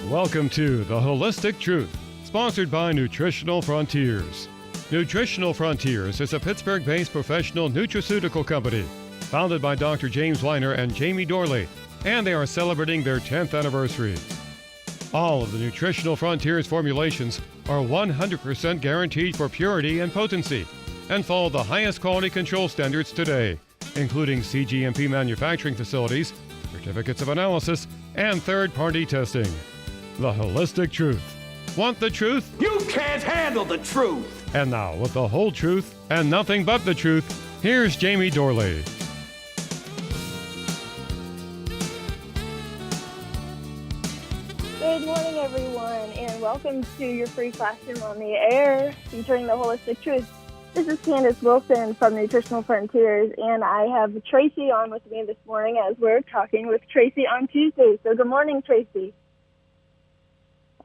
Welcome to The Holistic Truth, sponsored by Nutritional Frontiers. Nutritional Frontiers is a Pittsburgh-based professional nutraceutical company founded by Dr. James Weiner and Jamie Dorley, and they are celebrating their 10th anniversary. All of the Nutritional Frontiers formulations are 100% guaranteed for purity and potency and follow the highest quality control standards today, including CGMP manufacturing facilities, certificates of analysis, and third-party testing. The Holistic Truth. Want the truth? You can't handle the truth! And now, with the whole truth and nothing but the truth, here's Jamie Dorley. Good morning, everyone, and welcome to your free classroom on the air featuring the Holistic Truth. This is Candace Wilson from Nutritional Frontiers, and I have Tracey on with me this morning as we're talking with Tracey on Tuesday. So good morning, Tracey.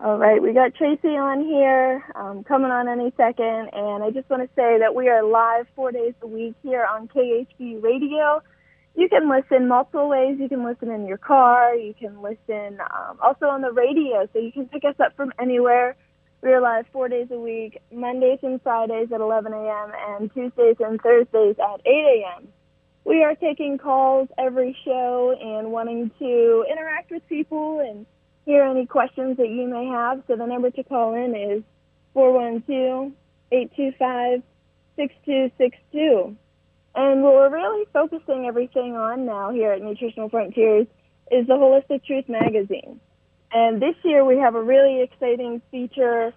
All right, we got Tracey on here, coming on any second, and I just want to say that we are live 4 days a week here on KHB Radio. You can listen multiple ways. You can listen in your car. You can listen also on the radio, so you can pick us up from anywhere. We are live 4 days a week, Mondays and Fridays at 11 a.m. and Tuesdays and Thursdays at 8 a.m. We are taking calls every show and wanting to interact with people and hear any questions that you may have. So the number to call in is 412-825-6262. And what we're really focusing everything on now here at Nutritional Frontiers is the Holistic Truth magazine. And this year we have a really exciting feature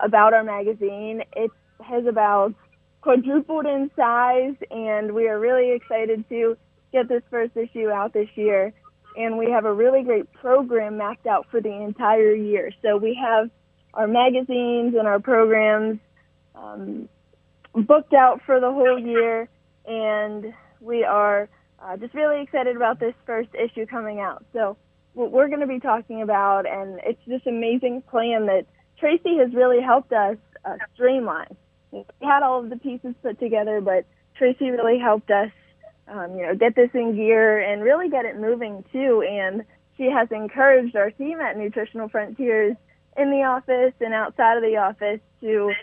about our magazine. It has about quadrupled in size, and we are really excited to get this first issue out this year. And we have a really great program mapped out for the entire year. So we have our magazines and our programs booked out for the whole year, and we are just really excited about this first issue coming out. So what we're going to be talking about, and it's this amazing plan that Tracey has really helped us streamline. We had all of the pieces put together, but Tracey really helped us get this in gear and really get it moving too. And she has encouraged our team at Nutritional Frontiers in the office and outside of the office to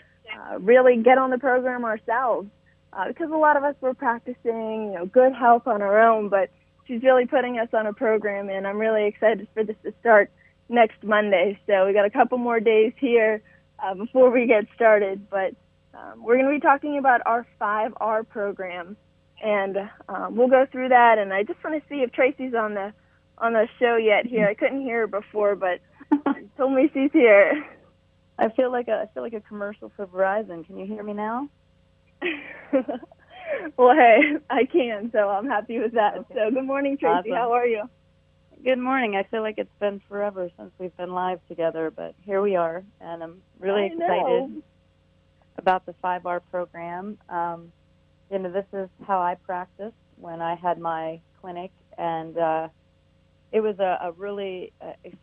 really get on the program ourselves. Because a lot of us were practicing, good health on our own, but she's really putting us on a program, and I'm really excited for this to start next Monday. So we got a couple more days here before we get started, but we're going to be talking about our 5R program. And we'll go through that, and I just want to see if Tracey's on the show yet here. I couldn't hear her before, but she told me she's here. I feel like a commercial for Verizon. Can you hear me now? Well, hey, I can, so I'm happy with that. Okay. So good morning, Tracey. Awesome. How are you? Good morning. I feel like it's been forever since we've been live together, but here we are, and I'm really excited about the 5R program. This is how I practiced when I had my clinic, and it was a really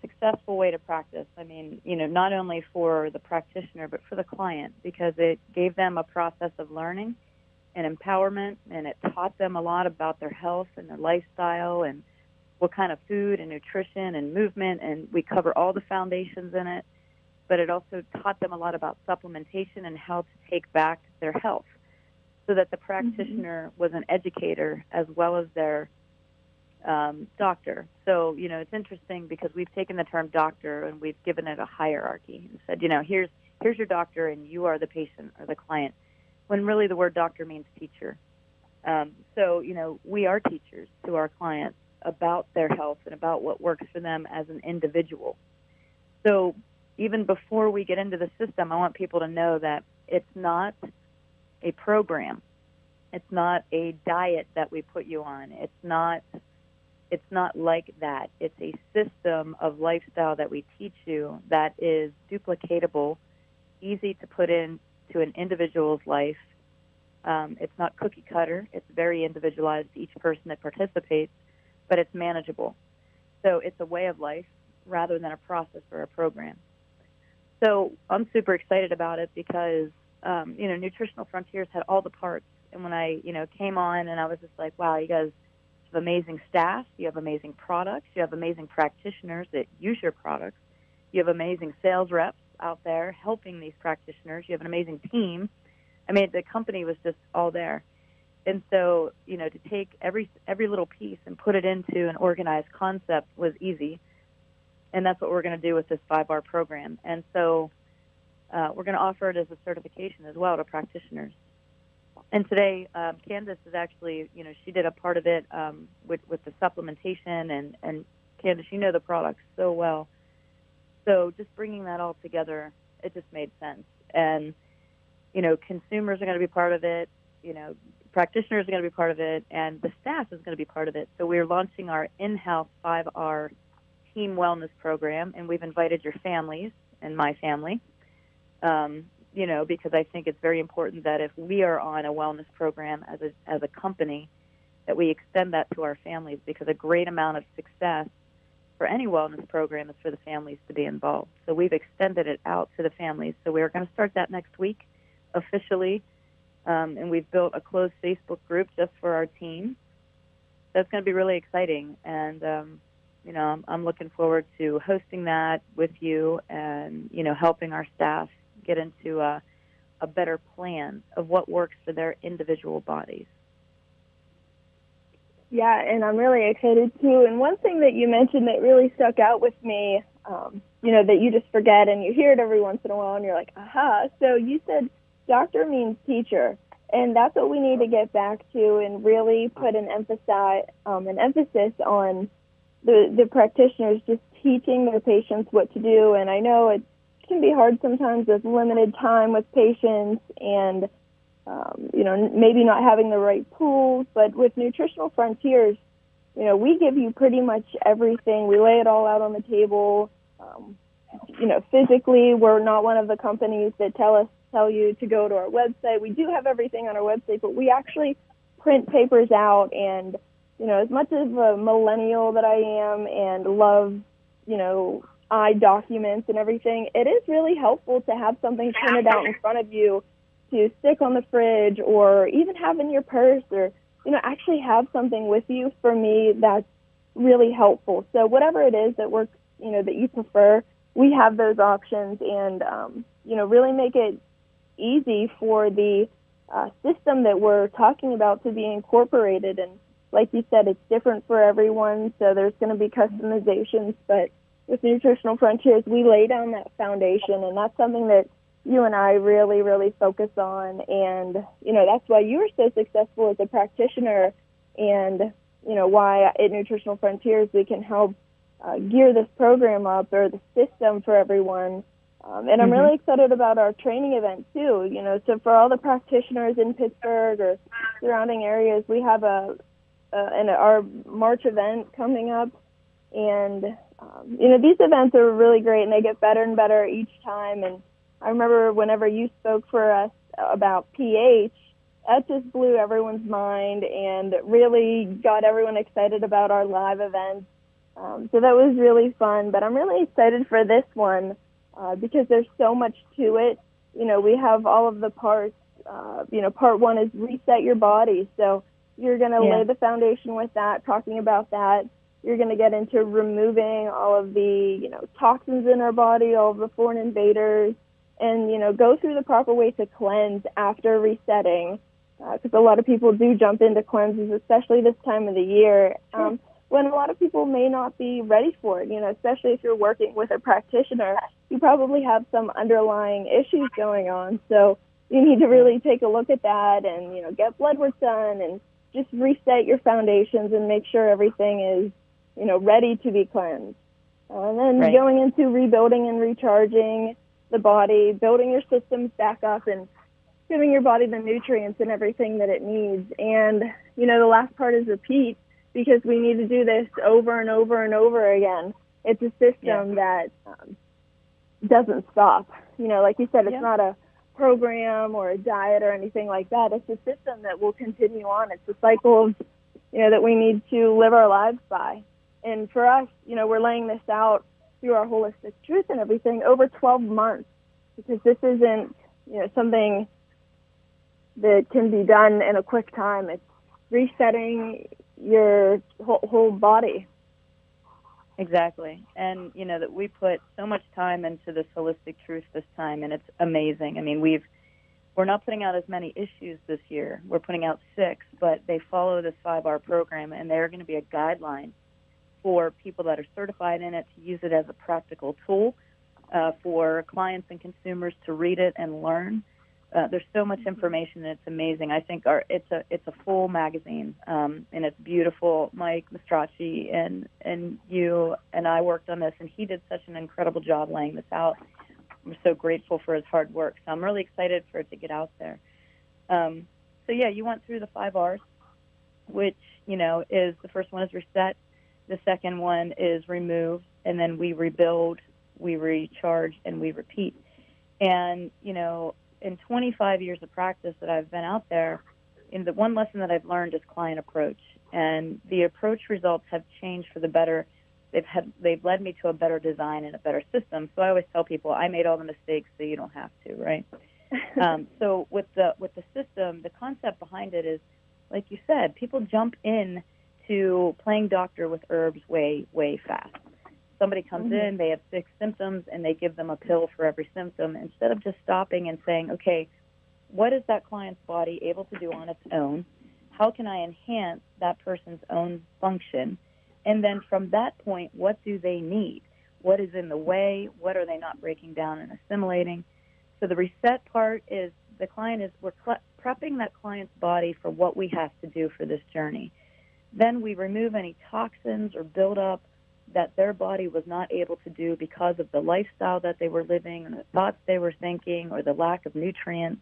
successful way to practice. I mean, not only for the practitioner, but for the client, because it gave them a process of learning and empowerment, and it taught them a lot about their health and their lifestyle and what kind of food and nutrition and movement, and we cover all the foundations in it, but it also taught them a lot about supplementation and how to take back their health, so that the practitioner was an educator as well as their doctor. So, it's interesting because we've taken the term doctor and we've given it a hierarchy and said, here's your doctor and you are the patient or the client, when really the word doctor means teacher. So, we are teachers to our clients about their health and about what works for them as an individual. So even before we get into the system, I want people to know that it's not a program. It's not a diet that we put you on. It's not like that. It's a system of lifestyle that we teach you that is duplicatable, easy to put into an individual's life. It's not cookie cutter. It's very individualized to each person that participates, but it's manageable. So it's a way of life rather than a process or a program. So I'm super excited about it because Nutritional Frontiers had all the parts. And when I, came on and I was just like, wow, you guys have amazing staff, you have amazing products, you have amazing practitioners that use your products, You have amazing sales reps out there helping these practitioners. You have an amazing team. I mean, the company was just all there. And so, to take every little piece and put it into an organized concept was easy. And that's what we're going to do with this 5R program. And so we're going to offer it as a certification as well to practitioners. And today, Candace is actually, she did a part of it with the supplementation. And Candace, you know the products so well. So just bringing that all together, it just made sense. And, consumers are going to be part of it. Practitioners are going to be part of it, and the staff is going to be part of it. So we're launching our in-house 5R team wellness program, and we've invited your families and my family, because I think it's very important that if we are on a wellness program as a company, that we extend that to our families, because a great amount of success for any wellness program is for the families to be involved. So we've extended it out to the families. So we're going to start that next week officially. And we've built a closed Facebook group just for our team. That's going to be really exciting. And, I'm looking forward to hosting that with you and, helping our staff get into a better plan of what works for their individual bodies. Yeah, and I'm really excited, too. And one thing that you mentioned that really stuck out with me, that you just forget and you hear it every once in a while and you're like, aha. So you said doctor means teacher, and that's what we need to get back to and really put an emphasis on the practitioners just teaching their patients what to do. And I know it can be hard sometimes with limited time with patients and, maybe not having the right tools. But with Nutritional Frontiers, we give you pretty much everything. We lay it all out on the table. Physically, we're not one of the companies that tell you to go to our website. We do have everything on our website, but we actually print papers out. And, as much as a millennial that I am and love, documents and everything, it is really helpful to have something printed out in front of you to stick on the fridge or even have in your purse or, actually have something with you. For me, that's really helpful. So whatever it is that works, that you prefer, we have those options and, really make it easy for the system that we're talking about to be incorporated. And like you said, it's different for everyone, so there's going to be customizations. But with Nutritional Frontiers, we lay down that foundation, and that's something that you and I really, really focus on. And, that's why you were so successful as a practitioner and, why at Nutritional Frontiers we can help gear this program up or the system for everyone. And I'm really excited about our training event, too. So for all the practitioners in Pittsburgh or surrounding areas, we have our March event coming up. And, these events are really great, and they get better and better each time. And I remember whenever you spoke for us about pH, that just blew everyone's mind and really got everyone excited about our live events. So that was really fun. But I'm really excited for this one. Because there's so much to it. We have all of the parts. Part one is reset your body. So you're going to lay the foundation with that, talking about that. You're going to get into removing all of the, toxins in our body, all of the foreign invaders, and, go through the proper way to cleanse after resetting. Because a lot of people do jump into cleanses, especially this time of the year. When a lot of people may not be ready for it, especially if you're working with a practitioner, you probably have some underlying issues going on. So you need to really take a look at that and, get blood work done and just reset your foundations and make sure everything is, ready to be cleansed. And then going into rebuilding and recharging the body, building your systems back up and giving your body the nutrients and everything that it needs. And, the last part is repeat, because we need to do this over and over and over again. It's a system that doesn't stop. Like you said, it's not a program or a diet or anything like that. It's a system that will continue on. It's a cycle of, that we need to live our lives by. And for us, we're laying this out through our holistic truth and everything over 12 months, because this isn't, something that can be done in a quick time. It's resetting your whole body. Exactly. And, that we put so much time into this holistic truth this time, and it's amazing. I mean, we're not putting out as many issues this year. We're putting out 6, but they follow this 5R program, and they're going to be a guideline for people that are certified in it to use it as a practical tool for clients and consumers to read it and learn. There's so much information, and it's amazing. I think it's a full magazine, and it's beautiful. Mike Mastracci and you and I worked on this, and he did such an incredible job laying this out. I'm so grateful for his hard work. So I'm really excited for it to get out there. You went through the 5 R's, which, is the first one is reset. The second one is remove, and then we rebuild, we recharge, and we repeat. And, in 25 years of practice that I've been out there, the one lesson that I've learned is client approach. And the approach results have changed for the better. They've led me to a better design and a better system. So I always tell people I made all the mistakes so you don't have to, right? So with the system, the concept behind it is, like you said, people jump in to playing doctor with herbs way, way fast. Somebody comes in, they have 6 symptoms, and they give them a pill for every symptom instead of just stopping and saying, okay, what is that client's body able to do on its own? How can I enhance that person's own function? And then from that point, what do they need? What is in the way? What are they not breaking down and assimilating? So the reset part is we're prepping that client's body for what we have to do for this journey. Then we remove any toxins or buildup that their body was not able to do because of the lifestyle that they were living and the thoughts they were thinking or the lack of nutrients.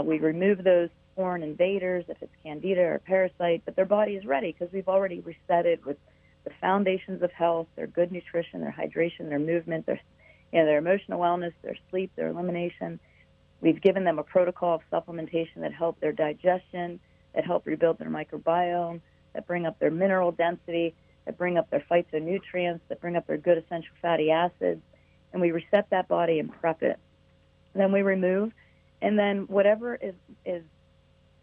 We remove those foreign invaders, if it's candida or parasite, but their body is ready because we've already reset it with the foundations of health, their good nutrition, their hydration, their movement, their emotional wellness, their sleep, their elimination. We've given them a protocol of supplementation that help their digestion, that help rebuild their microbiome, that bring up their mineral density, that bring up their phytonutrients, that bring up their good essential fatty acids, and we reset that body and prep it. Then we remove, and then whatever is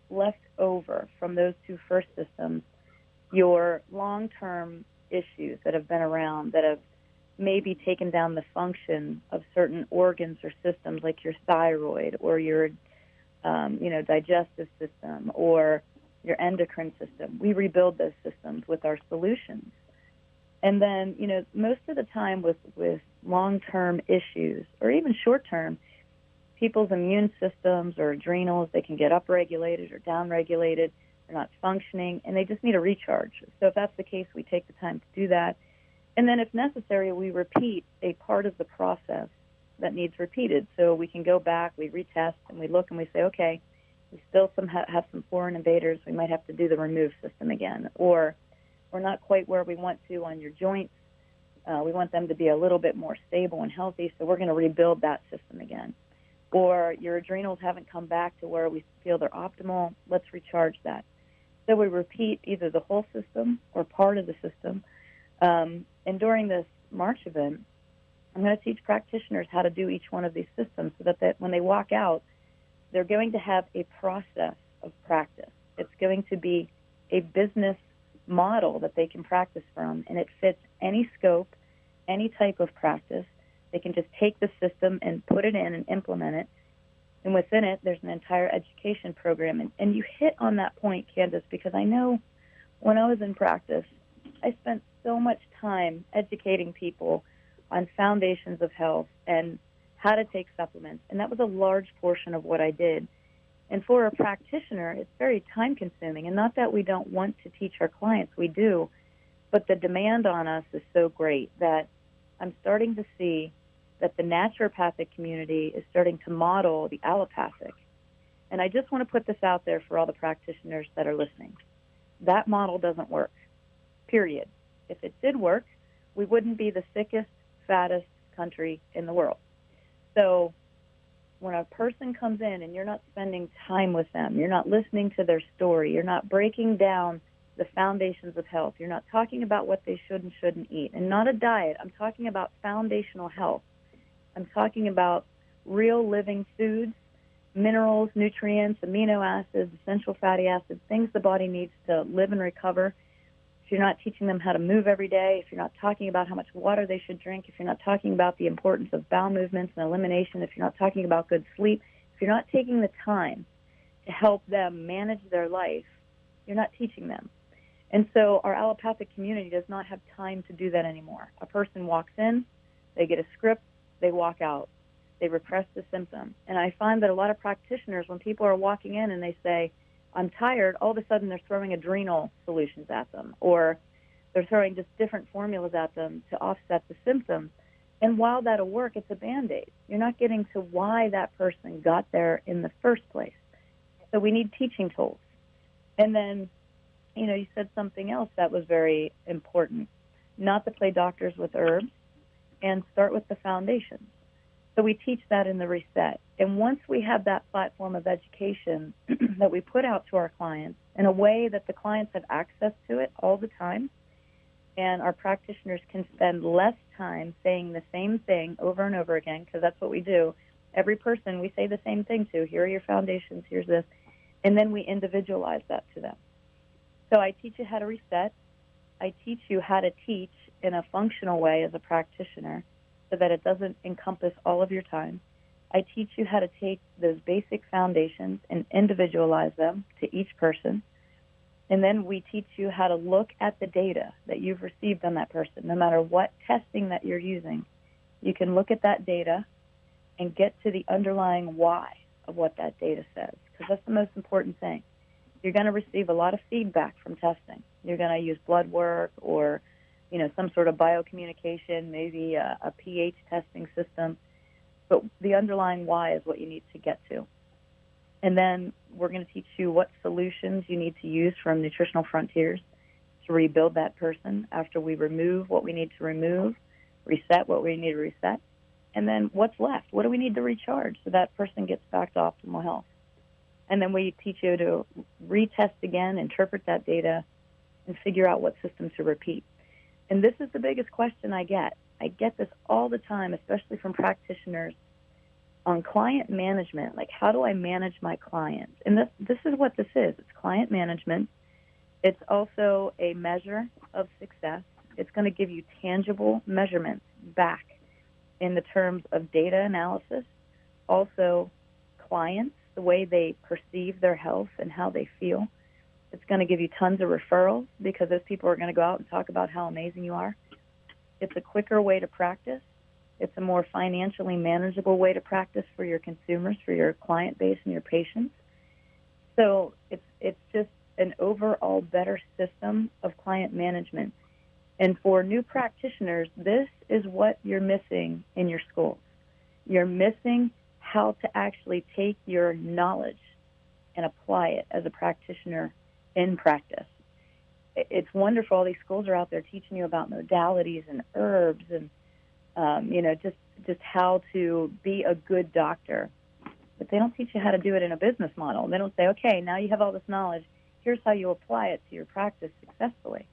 left over from those 2 first systems, your long-term issues that have been around, that have maybe taken down the function of certain organs or systems like your thyroid or your digestive system or your endocrine system. We rebuild those systems with our solutions. And then, most of the time with long-term issues or even short-term, people's immune systems or adrenals, they can get upregulated or downregulated. They're not functioning, and they just need a recharge. So if that's the case, we take the time to do that. And then if necessary, we repeat a part of the process that needs repeated. So we can go back, we retest, and we look and we say, okay, we still have some foreign invaders. We might have to do the remove system again. Or we're not quite where we want to on your joints. We want them to be a little bit more stable and healthy, so we're going to rebuild that system again. Or your adrenals haven't come back to where we feel they're optimal. Let's recharge that. So we repeat either the whole system or part of the system. And during this March event, I'm going to teach practitioners how to do each one of these systems so that when they walk out, they're going to have a process of practice. It's going to be a business model that they can practice from, and it fits any scope, any type of practice. They can just take the system and put it in and implement it. And within it, there's an entire education program. And you hit on that point, Candace, because I know when I was in practice, I spent so much time educating people on foundations of health and how to take supplements. And that was a large portion of what I did. And for a practitioner, it's very time-consuming. And not that we don't want to teach our clients, we do. But the demand on us is so great that I'm starting to see that the naturopathic community is starting to model the allopathic. And I just want to put this out there for all the practitioners that are listening. That model doesn't work, period. If it did work, we wouldn't be the sickest, fattest country in the world. So when a person comes in and you're not spending time with them, you're not listening to their story, you're not breaking down the foundations of health, you're not talking about what they should and shouldn't eat, and not a diet. I'm talking about foundational health. I'm talking about real living foods, minerals, nutrients, amino acids, essential fatty acids, things the body needs to live and recover. if you're not teaching them how to move every day, if you're not talking about how much water they should drink, if you're not talking about the importance of bowel movements and elimination, if you're not talking about good sleep, if you're not taking the time to help them manage their life, you're not teaching them. And so our allopathic community does not have time to do that anymore. A person walks in, they get a script, they walk out. They repress the symptom. And I find that a lot of practitioners, when people are walking in and they say, I'm tired, all of a sudden they're throwing adrenal solutions at them, or they're throwing just different formulas at them to offset the symptoms. And while that'll work, it's a Band-Aid. You're not getting to why that person got there in the first place. So we need teaching tools. And then, you said something else that was very important, not to play doctors with herbs, and start with the foundations. So we teach that in the reset. And once we have that platform of education that we put out to our clients in a way that the clients have access to it all the time, and our practitioners can spend less time saying the same thing over and over again, because that's what we do. Every person, we say the same thing to. Here are your foundations, here's this. And then we individualize that to them. So I teach you how to reset. I teach you how to teach in a functional way as a practitioner so that it doesn't encompass all of your time. I teach you how to take those basic foundations and individualize them to each person. And then we teach you how to look at the data that you've received on that person. No matter what testing that you're using, you can look at that data and get to the underlying why of what that data says, because that's the most important thing. You're going to receive a lot of feedback from testing. You're going to use blood work or some sort of biocommunication, maybe a pH testing system. But the underlying why is what you need to get to. And then we're going to teach you what solutions you need to use from Nutritional Frontiers to rebuild that person after we remove what we need to remove, reset what we need to reset, and then what's left. What do we need to recharge so that person gets back to optimal health? And then we teach you to retest again, interpret that data, and figure out what system to repeat. And this is the biggest question I get. I get this all the time, especially from practitioners on client management. Like, how do I manage my clients? And this is what this is. It's client management. It's also a measure of success. It's going to give you tangible measurements back in the terms of data analysis, also clients, the way they perceive their health and how they feel. It's going to give you tons of referrals because those people are going to go out and talk about how amazing you are. It's a quicker way to practice. It's a more financially manageable way to practice for your consumers, for your client base and your patients. So it's just an overall better system of client management. And for new practitioners, this is what you're missing in your schools. You're missing how to actually take your knowledge and apply it as a practitioner in practice. It's wonderful. All these schools are out there teaching you about modalities and herbs and, just how to be a good doctor. But they don't teach you how to do it in a business model. They don't say, okay, now you have all this knowledge. Here's how you apply it to your practice successfully.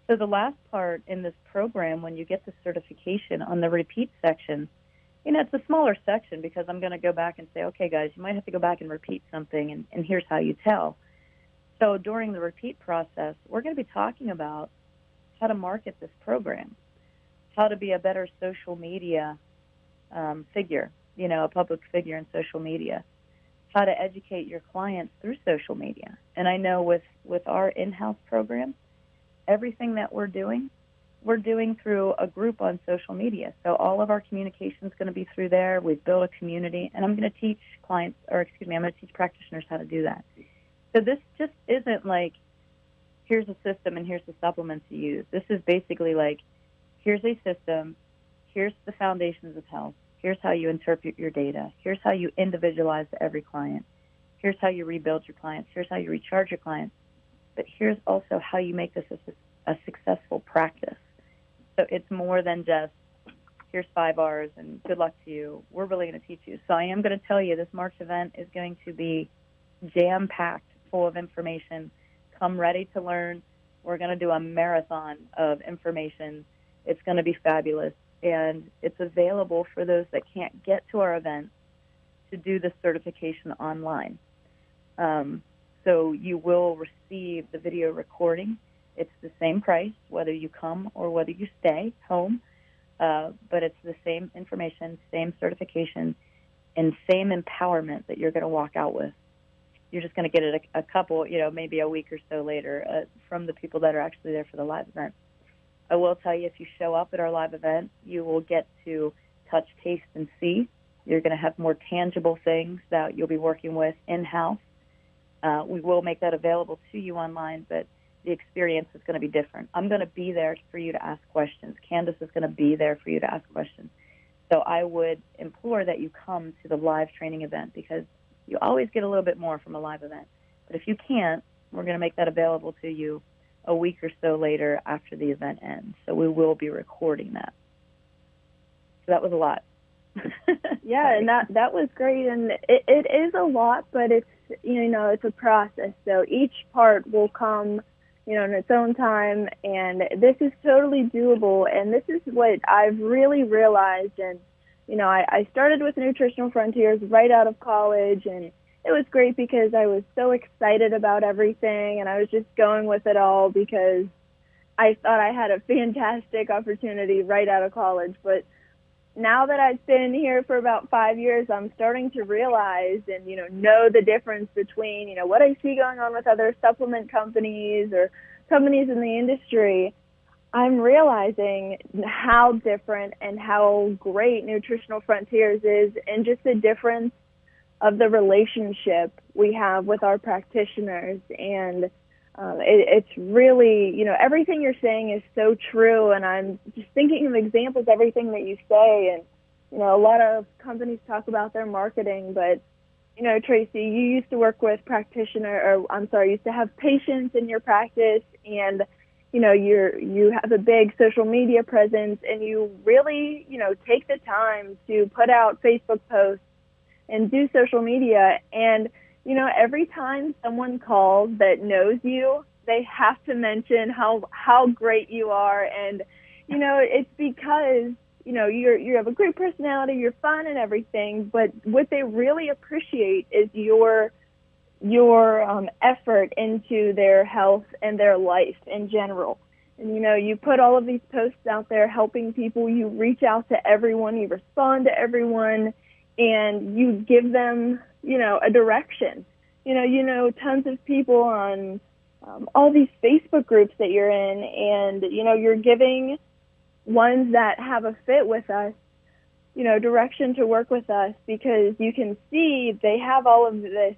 So the last part in this program, when you get the certification on the repeat section, it's a smaller section because I'm going to go back and say, okay, guys, you might have to go back and repeat something, and here's how you tell. So during the repeat process, we're going to be talking about how to market this program, how to be a better social media figure, a public figure in social media, how to educate your clients through social media. And I know with our in-house program, everything that we're doing through a group on social media. So all of our communication is going to be through there. We've built a community, and I'm going to teach I'm going to teach practitioners how to do that. So this just isn't like, here's a system and here's the supplements you use. This is basically like, here's a system, here's the foundations of health, here's how you interpret your data, here's how you individualize every client, here's how you rebuild your clients, here's how you recharge your clients, but here's also how you make this a successful practice. So it's more than just, here's 5 R's and good luck to you. We're really going to teach you. So I am going to tell you this March event is going to be jam-packed, full of information. Come ready to learn. We're going to do a marathon of information. It's going to be fabulous. And it's available for those that can't get to our event to do the certification online. So you will receive the video recording It's the same price, whether you come or whether you stay home, but it's the same information, same certification, and same empowerment that you're going to walk out with. You're just going to get it a couple, maybe a week or so later from the people that are actually there for the live event. I will tell you, if you show up at our live event, you will get to touch, taste, and see. You're going to have more tangible things that you'll be working with in-house. We will make that available to you online, but the experience is going to be different. I'm going to be there for you to ask questions. Candace is going to be there for you to ask questions. So I would implore that you come to the live training event, because you always get a little bit more from a live event. But if you can't, we're going to make that available to you a week or so later after the event ends. So we will be recording that. So that was a lot. Yeah, and that was great. And it is a lot, but it's, it's a process. So each part will come, in its own time. And this is totally doable. And this is what I've really realized. And, I started with Nutritional Frontiers right out of college, and it was great because I was so excited about everything, and I was just going with it all because I thought I had a fantastic opportunity right out of college. But now that I've been here for about 5 years, I'm starting to realize and, know the difference between, what I see going on with other supplement companies or companies in the industry. I'm realizing how different and how great Nutritional Frontiers is, and just the difference of the relationship we have with our practitioners. And it's really, everything you're saying is so true. And I'm just thinking of examples, everything that you say. And, a lot of companies talk about their marketing, but, Tracey, you used to work with used to have patients in your practice, and you have a big social media presence, and you really, take the time to put out Facebook posts and do social media. And, every time someone calls that knows you, they have to mention how great you are. And, it's because, you have a great personality, you're fun and everything, but what they really appreciate is your effort into their health and their life in general. And, you put all of these posts out there helping people. You reach out to everyone. You respond to everyone. And you give them, a direction. Tons of people on all these Facebook groups that you're in. And, you're giving ones that have a fit with us, direction to work with us, because you can see they have all of this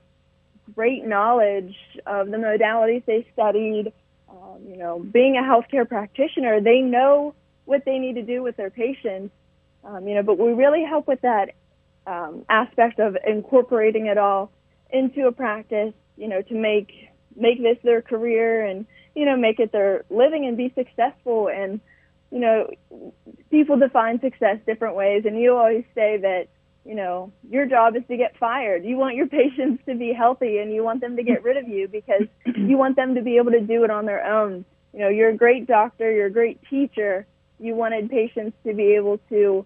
great knowledge of the modalities they studied. Being a healthcare practitioner, they know what they need to do with their patients. But we really help with that aspect of incorporating it all into a practice, to make this their career and, make it their living and be successful. And, people define success different ways. And you always say that, your job is to get fired. You want your patients to be healthy, and you want them to get rid of you because you want them to be able to do it on their own. You're a great doctor. You're a great teacher. You wanted patients to be able to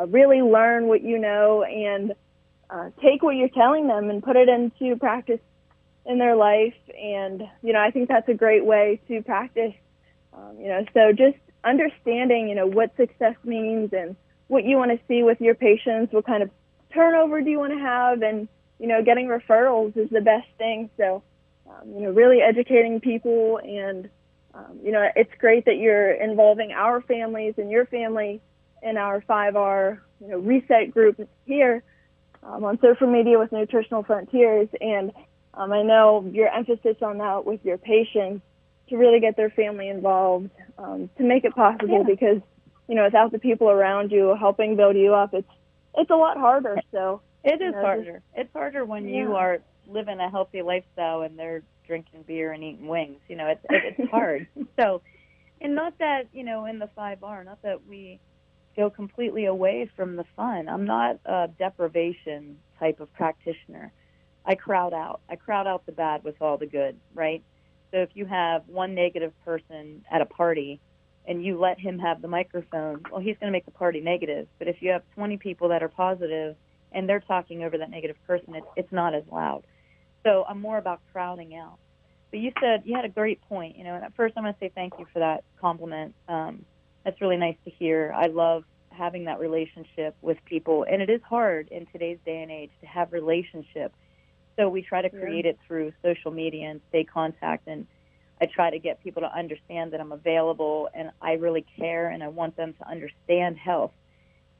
really learn what you know and take what you're telling them and put it into practice in their life. And, I think that's a great way to practice. So just understanding, what success means and what you want to see with your patients, what kind of turnover do you want to have, and, getting referrals is the best thing. So, really educating people, and, it's great that you're involving our families and your family in our 5R, reset group here on social media with Nutritional Frontiers. And I know your emphasis on that with your patients to really get their family involved, to make it possible, because, without the people around you helping build you up, it's a lot harder. So it is harder. It's harder when you are living a healthy lifestyle and they're drinking beer and eating wings. It's hard. So, and not that, in the 5R, not that we go completely away from the fun. I'm not a deprivation type of practitioner. I crowd out. I crowd out the bad with all the good, right? So if you have one negative person at a party and you let him have the microphone, well, he's going to make the party negative. But if you have 20 people that are positive and they're talking over that negative person, it's not as loud. So I'm more about crowding out. But you said you had a great point, and at first I'm going to say thank you for that compliment. That's really nice to hear. I love having that relationship with people, and it is hard in today's day and age to have relationships. So we try to create it through social media and stay contact, and I try to get people to understand that I'm available and I really care, and I want them to understand health.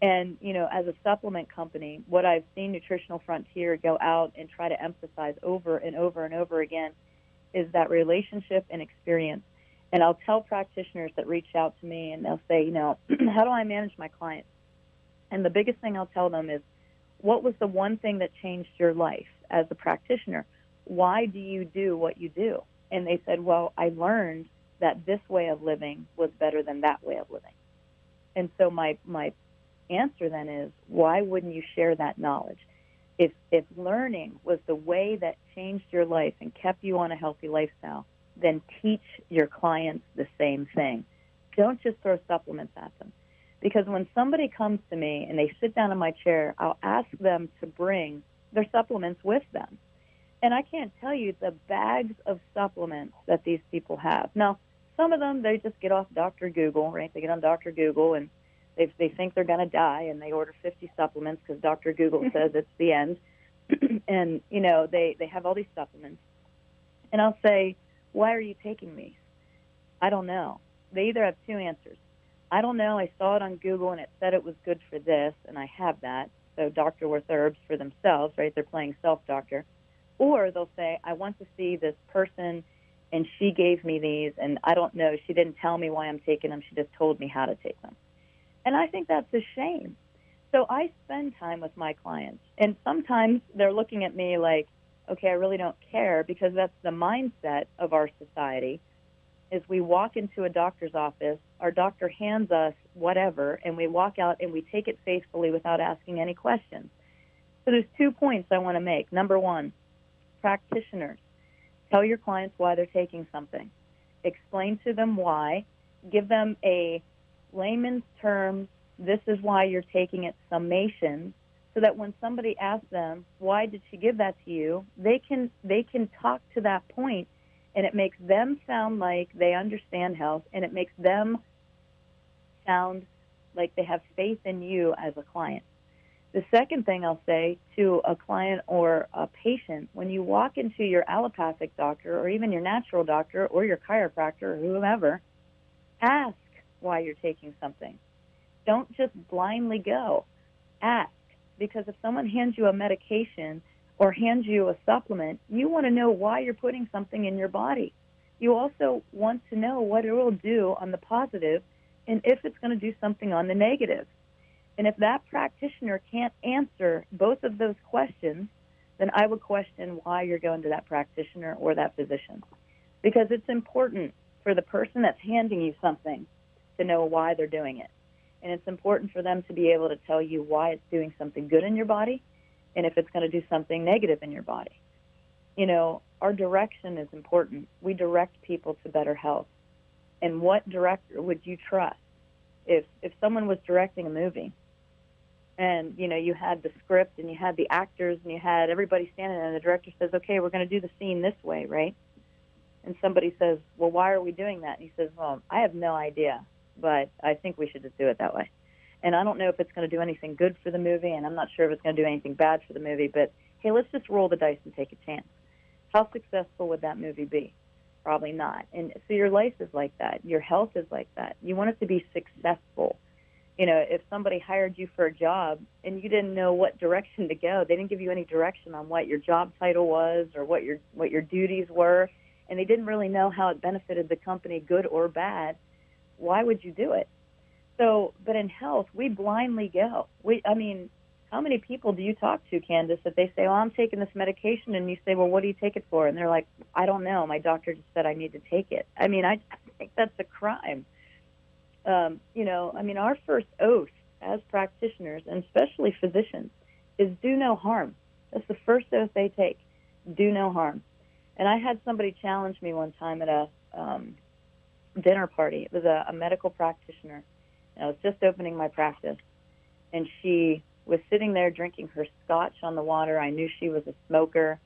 And, as a supplement company, what I've seen Nutritional Frontier go out and try to emphasize over and over and over again is that relationship and experience. And I'll tell practitioners that reach out to me, and they'll say, how do I manage my clients? And the biggest thing I'll tell them is, what was the one thing that changed your life as a practitioner? Why do you do what you do? And they said, well, I learned that this way of living was better than that way of living. And so my answer then is, why wouldn't you share that knowledge? If learning was the way that changed your life and kept you on a healthy lifestyle, then teach your clients the same thing. Don't just throw supplements at them. Because when somebody comes to me and they sit down in my chair, I'll ask them to bring their supplements with them. And I can't tell you the bags of supplements that these people have. Now, some of them, they just get off Dr. Google, right? They get on Dr. Google and they think they're going to die, and they order 50 supplements because Dr. Google says it's the end. And, they have all these supplements. And I'll say, why are you taking these? I don't know. They either have two answers. I don't know. I saw it on Google, and it said it was good for this, and I have that. So doctor with herbs for themselves, right? They're playing self-doctor. Or they'll say, I want to see this person, and she gave me these, and I don't know. She didn't tell me why I'm taking them. She just told me how to take them. And I think that's a shame. So I spend time with my clients, and sometimes they're looking at me like, okay, I really don't care, because that's the mindset of our society, is we walk into a doctor's office, our doctor hands us whatever, and we walk out and we take it faithfully without asking any questions. So there's 2 points I want to make. Number one, practitioners, tell your clients why they're taking something. Explain to them why. Give them a layman's term, this is why you're taking it, summation, so that when somebody asks them, why did she give that to you, they can talk to that point, and it makes them sound like they understand health, and it makes them sound like they have faith in you as a client. The second thing I'll say to a client or a patient, when you walk into your allopathic doctor or even your natural doctor or your chiropractor or whomever, ask why you're taking something. Don't just blindly go. Ask. Because if someone hands you a medication or hands you a supplement, you want to know why you're putting something in your body. You also want to know what it will do on the positive and if it's going to do something on the negative. And if that practitioner can't answer both of those questions, then I would question why you're going to that practitioner or that physician. Because it's important for the person that's handing you something to know why they're doing it. And it's important for them to be able to tell you why it's doing something good in your body and if it's going to do something negative in your body. Our direction is important. We direct people to better health. And what director would you trust? If someone was directing a movie and, you had the script and you had the actors and you had everybody standing there and the director says, okay, we're going to do the scene this way, right? And somebody says, well, why are we doing that? And he says, well, I have no idea, but I think we should just do it that way. And I don't know if it's going to do anything good for the movie, and I'm not sure if it's going to do anything bad for the movie, but, hey, let's just roll the dice and take a chance. How successful would that movie be? Probably not. And so your life is like that. Your health is like that. You want it to be successful. If somebody hired you for a job and you didn't know what direction to go, they didn't give you any direction on what your job title was or what your duties were, and they didn't really know how it benefited the company, good or bad, why would you do it? So, but in health, we blindly go. How many people do you talk to, Candace, that they say, well, I'm taking this medication, and you say, well, what do you take it for? And they're like, I don't know. My doctor just said I need to take it. I think that's a crime. Our first oath as practitioners, and especially physicians, is do no harm. That's the first oath they take, do no harm. And I had somebody challenge me one time at a dinner party. It was a medical practitioner. And I was just opening my practice, and she was sitting there drinking her scotch on the water. I knew she was a smoker.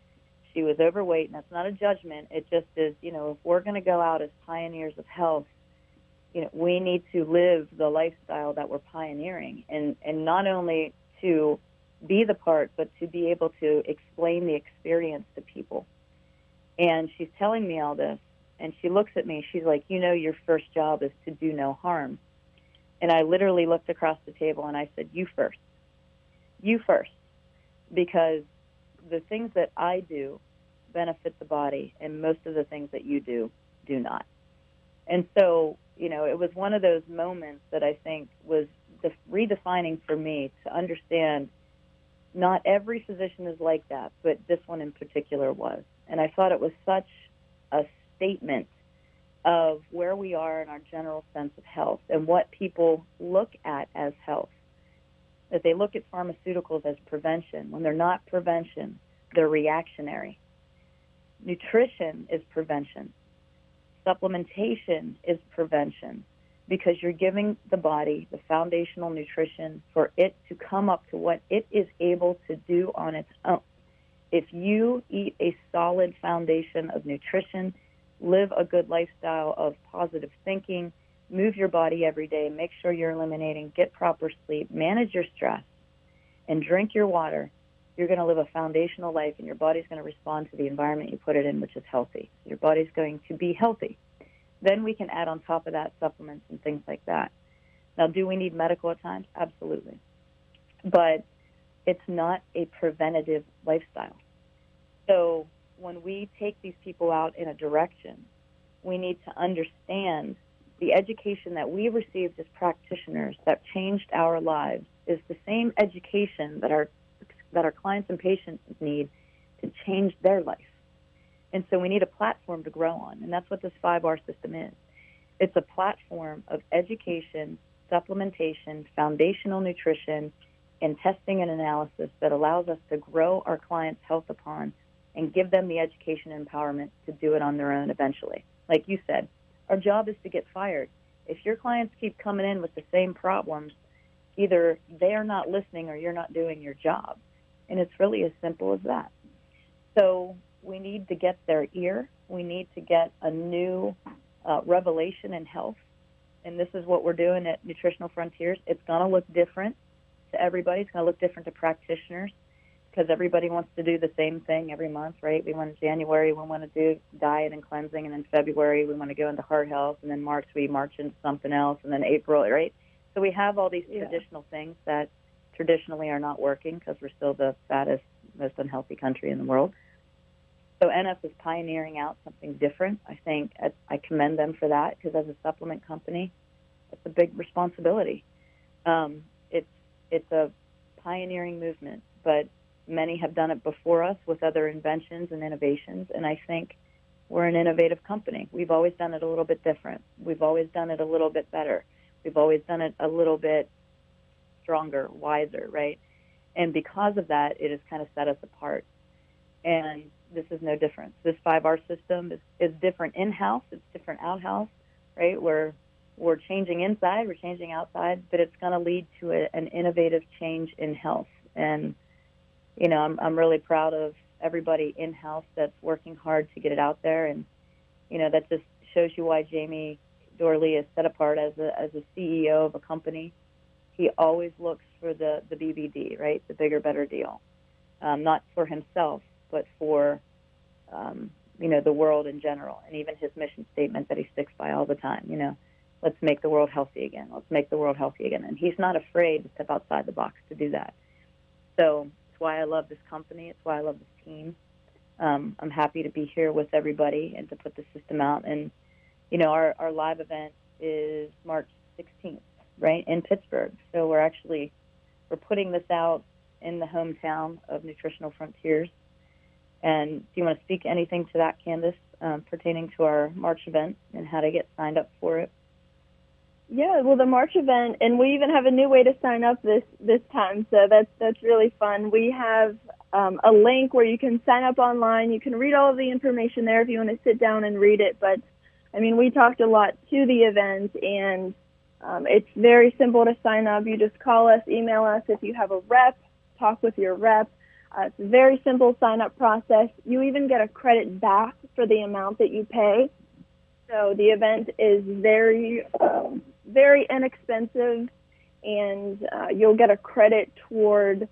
she was overweight, and that's not a judgment. It just is, if we're going to go out as pioneers of health, we need to live the lifestyle that we're pioneering, and not only to be the part, but to be able to explain the experience to people. And she's telling me all this, and she looks at me, she's like, your first job is to do no harm. And I literally looked across the table and I said, you first, because the things that I do benefit the body, and most of the things that you do not. And so, it was one of those moments that I think was redefining for me to understand not every physician is like that, but this one in particular was. And I thought it was such a statement of where we are in our general sense of health and what people look at as health. That they look at pharmaceuticals as prevention. When they're not prevention, they're reactionary. Nutrition is prevention. Supplementation is prevention, because you're giving the body the foundational nutrition for it to come up to what it is able to do on its own. If you eat a solid foundation of nutrition, live a good lifestyle of positive thinking, move your body every day, make sure you're eliminating, get proper sleep, manage your stress, and drink your water, you're going to live a foundational life, and your body's going to respond to the environment you put it in, which is healthy. Your body's going to be healthy. Then we can add on top of that supplements and things like that. Now, do we need medical at times? Absolutely. But it's not a preventative lifestyle. So when we take these people out in a direction, we need to understand the education that we received as practitioners that changed our lives is the same education that our clients and patients need to change their life. And so we need a platform to grow on, and that's what this 5R system is. It's a platform of education, supplementation, foundational nutrition, and testing and analysis that allows us to grow our clients' health upon and give them the education and empowerment to do it on their own eventually. Like you said, our job is to get fired. If your clients keep coming in with the same problems, either they are not listening or you're not doing your job. And it's really as simple as that. So we need to get their ear. We need to get a new revelation in health. And this is what we're doing at Nutritional Frontiers. It's going to look different to everybody. It's going to look different to practitioners because everybody wants to do the same thing every month, right? We want in January, we want to do diet and cleansing, and then February we want to go into heart health, and then March we march into something else, and then April, right? So we have all these traditional things that traditionally are not working because we're still the fattest, most unhealthy country in the world. So NF is pioneering out something different. I think I commend them for that because as a supplement company, it's a big responsibility. It's a pioneering movement, but many have done it before us with other inventions and innovations, and I think we're an innovative company. We've always done it a little bit different. We've always done it a little bit better. We've always done it a little bit stronger, wiser, right? And because of that, it has kind of set us apart. And this is no different. This 5R system is different in-house. It's different out-house, right? We're changing inside, we're changing outside, but it's going to lead to an innovative change in health. And, you know, I'm really proud of everybody in-house that's working hard to get it out there. And, you know, that just shows you why Jamie Dorley is set apart as a CEO of a company. He always looks for the BBD, right, the bigger, better deal, not for himself, but for, you know, the world in general, and even his mission statement that he sticks by all the time, you know, let's make the world healthy again. Let's make the world healthy again. And he's not afraid to step outside the box to do that. So it's why I love this company. It's why I love this team. I'm happy to be here with everybody and to put the system out. And, you know, our live event is March 16th, right, in Pittsburgh. So we're putting this out in the hometown of Nutritional Frontiers. And do you want to speak anything to that, Candace, pertaining to our March event and how to get signed up for it? Yeah, well, the March event, and we even have a new way to sign up this time, so that's really fun. We have a link where you can sign up online. You can read all of the information there if you want to sit down and read it. But, I mean, we talked a lot to the event, and it's very simple to sign up. You just call us, email us if you have a rep, talk with your rep. It's a very simple sign-up process. You even get a credit back for the amount that you pay. So the event is very, very inexpensive, and you'll get a credit toward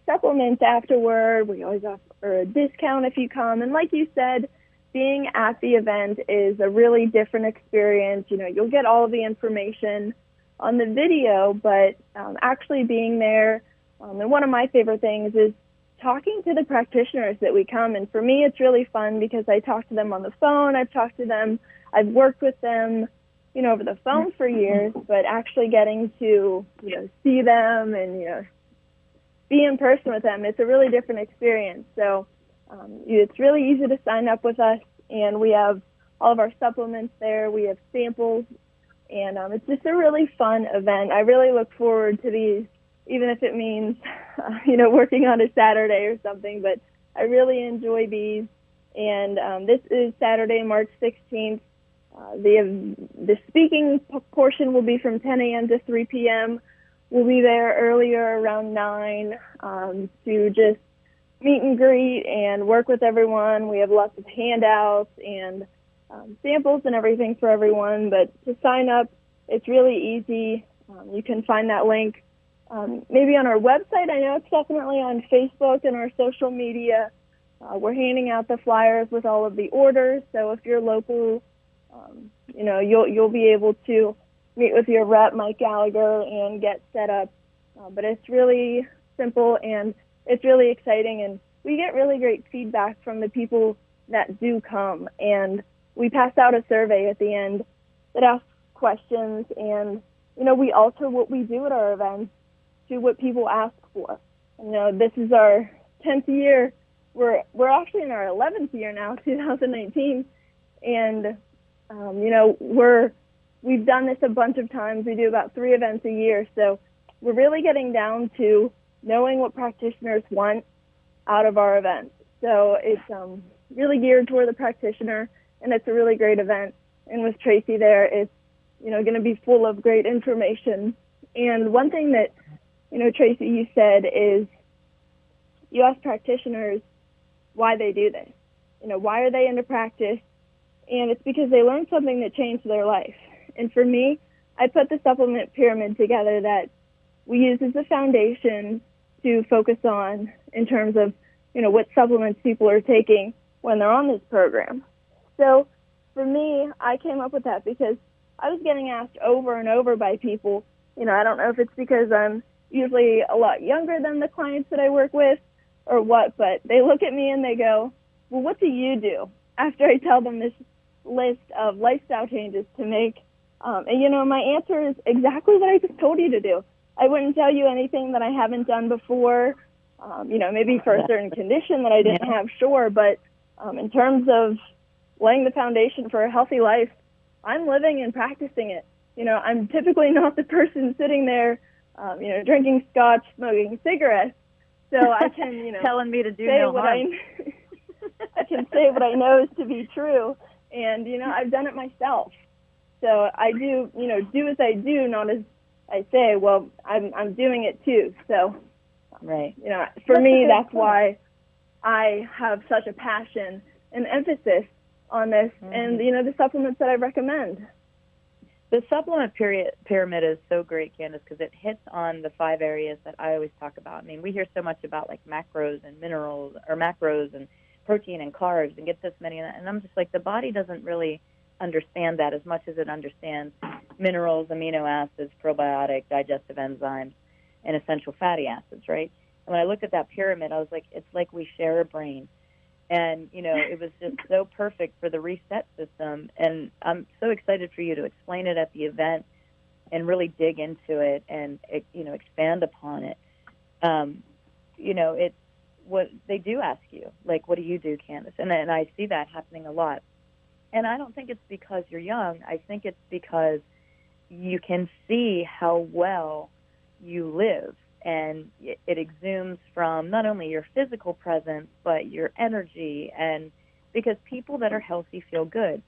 supplements afterward. We always offer a discount if you come. And like you said, being at the event is a really different experience. You know, you'll get all of the information on the video, but actually being there, and one of my favorite things is talking to the practitioners that we come. And for me, it's really fun because I talk to them on the phone. I've talked to them. I've worked with them, you know, over the phone for years, but actually getting to, you know, see them and, you know, be in person with them, it's a really different experience. So it's really easy to sign up with us, and we have all of our supplements there. We have samples, and it's just a really fun event. I really look forward to these, even if it means, you know, working on a Saturday or something, but I really enjoy these. And this is Saturday, March 16th. The speaking portion will be from 10 a.m. to 3 p.m. We'll be there earlier, around 9, to just meet and greet and work with everyone. We have lots of handouts and samples and everything for everyone. But to sign up, it's really easy. You can find that link maybe on our website. I know it's definitely on Facebook and our social media. We're handing out the flyers with all of the orders. So if you're local, you know, you'll be able to meet with your rep, Mike Gallagher, and get set up. But it's really simple, and it's really exciting, and we get really great feedback from the people that do come. And we pass out a survey at the end that asks questions, and, you know, we alter what we do at our events to what people ask for. You know, this is our 10th year. We're actually in our 11th year now, 2019, and, you know, we've done this a bunch of times. We do about 3 events a year, so we're really getting down to knowing what practitioners want out of our events. So it's really geared toward the practitioner, and it's a really great event. And with Tracey there, it's, you know, going to be full of great information. And one thing that, you know, Tracey, you said is you ask practitioners why they do this. You know, why are they into practice? And it's because they learned something that changed their life. And for me, I put the supplement pyramid together that we use as a foundation to focus on in terms of, you know, what supplements people are taking when they're on this program. So for me, I came up with that because I was getting asked over and over by people. You know, I don't know if it's because I'm usually a lot younger than the clients that I work with or what, but they look at me and they go, well, what do you do? After I tell them this list of lifestyle changes to make. And, you know, my answer is exactly what I just told you to do. I wouldn't tell you anything that I haven't done before, you know, maybe for a certain condition that I didn't have, sure. But in terms of laying the foundation for a healthy life, I'm living and practicing it. You know, I'm typically not the person sitting there, you know, drinking scotch, smoking cigarettes. So I can, you know, telling me to do say no what harm. I can say what I know is to be true. And, you know, I've done it myself. So I do, you know, do as I do, not as I say. Well, I'm doing it too. So, right. You know, for me, that's why I have such a passion and emphasis on this and, you know, the supplements that I recommend. The supplement pyramid is so great, Candace, because it hits on the 5 areas that I always talk about. I mean, we hear so much about, like, macros and minerals, or macros and protein and carbs, and get this many, and I'm just like, the body doesn't really understand that as much as it understands minerals, amino acids, probiotic, digestive enzymes, and essential fatty acids, right? And when I looked at that pyramid, I was like, it's like we share a brain. And, you know, it was just so perfect for the reset system. And I'm so excited for you to explain it at the event and really dig into it and, you know, expand upon it. You know, it's what they do ask you, like, what do you do, Candace? And I see that happening a lot. And I don't think it's because you're young. I think it's because you can see how well you live. And it exudes from not only your physical presence, but your energy. And because people that are healthy feel good.